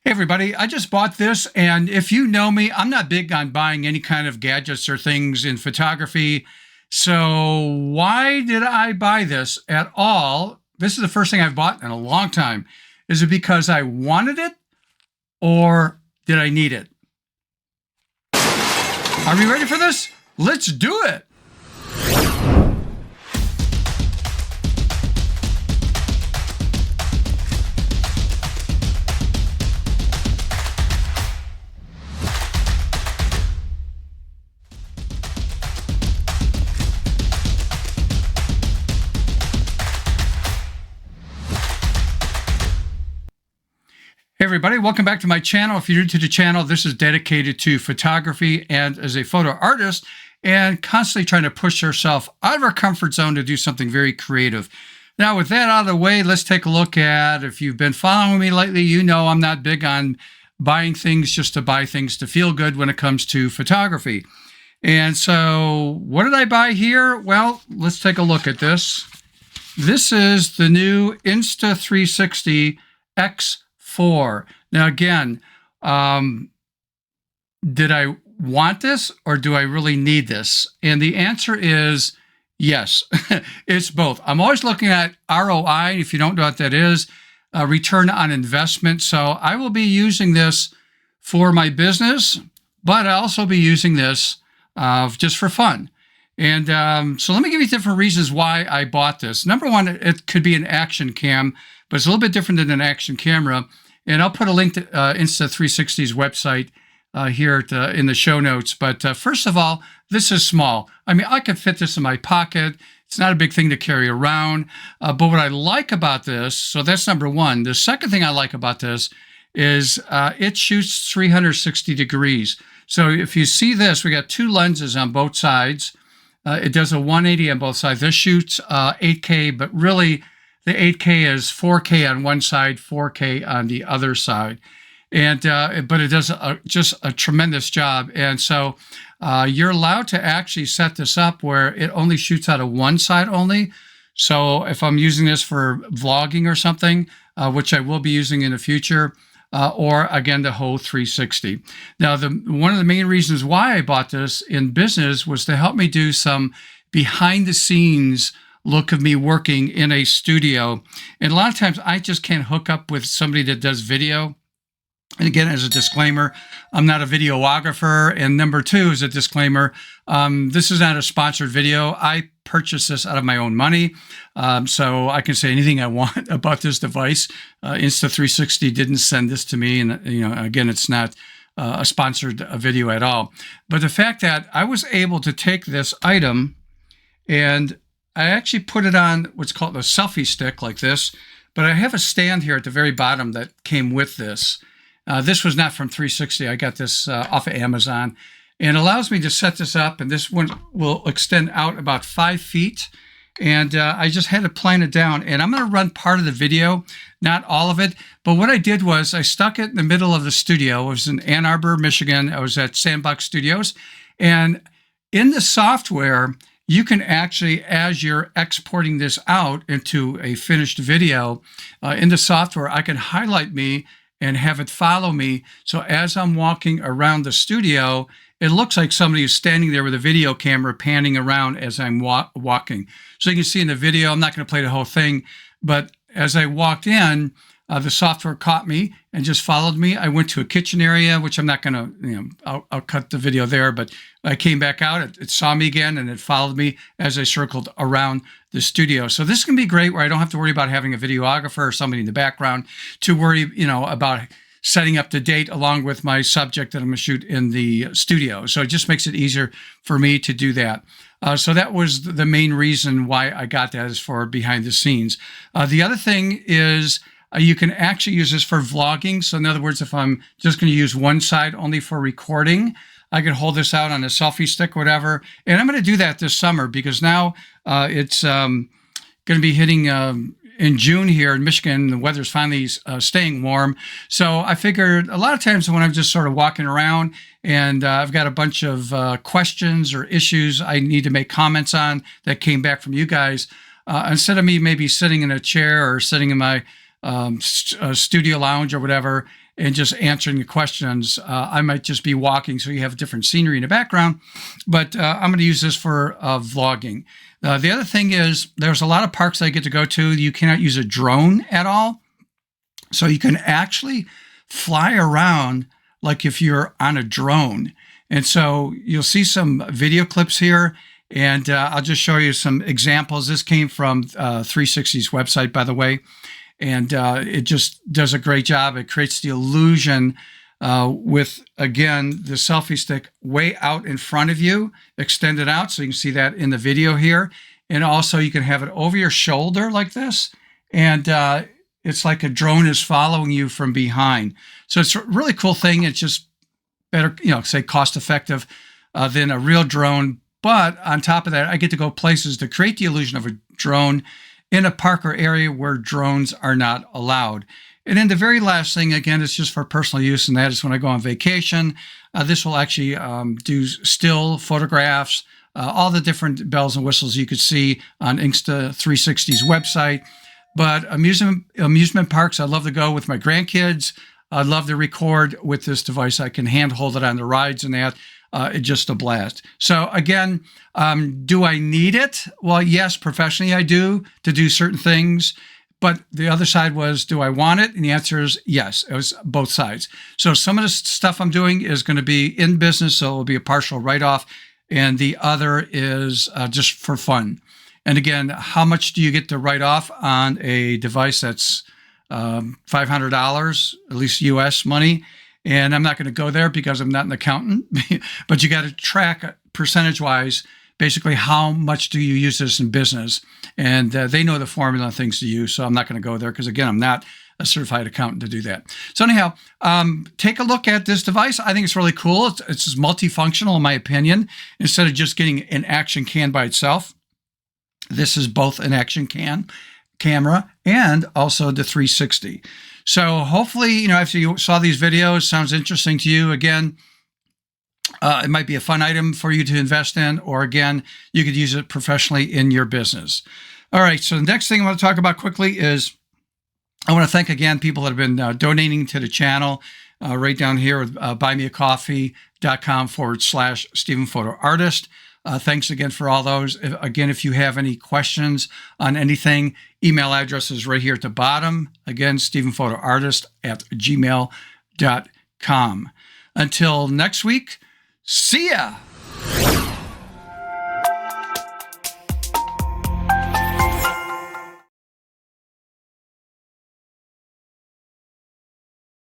Hey everybody, I just bought this, and if you know me, I'm not big on buying any kind of gadgets or things in photography. So why did I buy this at all? This is the first thing I've bought in a long time. Is it because I wanted it or did I need it? Are we ready for this? Let's do it. Hey everybody, welcome back to my channel. If you're new to the channel, this is dedicated to photography and as a photo artist and constantly trying to push ourselves out of our comfort zone to do something very creative. Now, with that out of the way, let's take a look at, if you've been following me lately, you know I'm not big on buying things just to buy things to feel good when it comes to photography. And so what did I buy here? Well, let's take a look at this. This is the new Insta360 X4. Now, again, did I want this or do I really need this? And the answer is yes. It's both. I'm always looking at ROI. If you don't know what that is, return on investment. So I will be using this for my business, but I'll also be using this just for fun. And so let me give you different reasons why I bought this. Number one, it could be an action cam, but it's a little bit different than an action camera. And I'll put a link to Insta360's website here in the show notes. But first of all, this is small. I mean, I could fit this in my pocket. It's not a big thing to carry around. But what I like about this, so that's number one. The second thing I like about this is it shoots 360 degrees. So if you see this, we got two lenses on both sides. It does a 180 on both sides. This shoots 8K, but really the 8K is 4K on one side, 4K on the other side. And but it does just a tremendous job. And so you're allowed to actually set this up where it only shoots out of one side only. So if I'm using this for vlogging or something, which I will be using in the future, or again, the whole 360. Now, one of the main reasons why I bought this in business was to help me do some behind the scenes look of me working in a studio. And a lot of times I just can't hook up with somebody that does video. And again, as a disclaimer, I'm not a videographer. And number two, as a disclaimer, this is not a sponsored video. I purchased this out of my own money. So I can say anything I want about this device. Insta360 didn't send this to me. And, again, it's not a sponsored video at all. But the fact that I was able to take this item and I actually put it on what's called a selfie stick like this, but I have a stand here at the very bottom that came with this. This was not from 360. I got this off of Amazon, and allows me to set this up, and this one will extend out about 5 feet. And I just had to plan it down, and I'm going to run part of the video, not all of it. But what I did was I stuck it in the middle of the studio. It was in Ann Arbor, Michigan. I was at Sandbox Studios, and in the software, you can actually, as you're exporting this out into a finished video, in the software, I can highlight me and have it follow me. So as I'm walking around the studio, it looks like somebody is standing there with a video camera panning around as I'm walking. So you can see in the video, I'm not going to play the whole thing, but as I walked in, the software caught me and just followed me. I went to a kitchen area, which I'm not going to, I'll cut the video there, but I came back out, it saw me again, and it followed me as I circled around the studio. So this can be great where I don't have to worry about having a videographer or somebody in the background to worry, about setting up the date along with my subject that I'm going to shoot in the studio. So it just makes it easier for me to do that. So that was the main reason why I got that, is for behind the scenes. The other thing is, you can actually use this for vlogging. So in other words, if I'm just going to use one side only for recording, I can hold this out on a selfie stick, whatever. And I'm going to do that this summer because now it's going to be hitting in June here in Michigan. The weather's finally staying warm. So I figured a lot of times when I'm just sort of walking around and I've got a bunch of questions or issues I need to make comments on that came back from you guys, instead of me maybe sitting in a chair or sitting in my studio lounge or whatever, and just answering the questions. I might just be walking, so you have different scenery in the background, but I'm going to use this for vlogging. The other thing is there's a lot of parks I get to go to. You cannot use a drone at all. So you can actually fly around like if you're on a drone. And so you'll see some video clips here, and I'll just show you some examples. This came from 360's website, by the way, and it just does a great job. It creates the illusion with, again, the selfie stick way out in front of you, extended out, so you can see that in the video here. And also you can have it over your shoulder like this, and it's like a drone is following you from behind. So it's a really cool thing. It's just better, say cost effective than a real drone. But on top of that, I get to go places to create the illusion of a drone in a park or area where drones are not allowed. And then the very last thing, again, it's just for personal use, and that is when I go on vacation. This will actually do still photographs, all the different bells and whistles you could see on Insta360's website. But amusement parks, I love to go with my grandkids. I love to record with this device. I can hand hold it on the rides and that. It's just a blast. So again, do I need it? Well, yes, professionally I do, to do certain things. But the other side was, do I want it? And the answer is yes. It was both sides. So some of the stuff I'm doing is going to be in business, so it will be a partial write-off. And the other is just for fun. And again, how much do you get to write off on a device that's $500, at least US money? And I'm not going to go there because I'm not an accountant, but you got to track percentage-wise, basically how much do you use this in business? And they know the formula and things to use, so I'm not going to go there because, again, I'm not a certified accountant to do that. So anyhow, take a look at this device. I think it's really cool. It's multifunctional, in my opinion, instead of just getting an action cam by itself. This is both an action camera and also the 360. So hopefully, after you saw these videos, sounds interesting to you. Again, it might be a fun item for you to invest in, or again, you could use it professionally in your business. All right, so the next thing I want to talk about quickly is I want to thank again people that have been donating to the channel right down here with buymeacoffee.com/Stephen Photo Artist. Thanks again for all those. Again, if you have any questions on anything, email address is right here at the bottom. Again, StephenPhotoArtist@gmail.com. Until next week, see ya.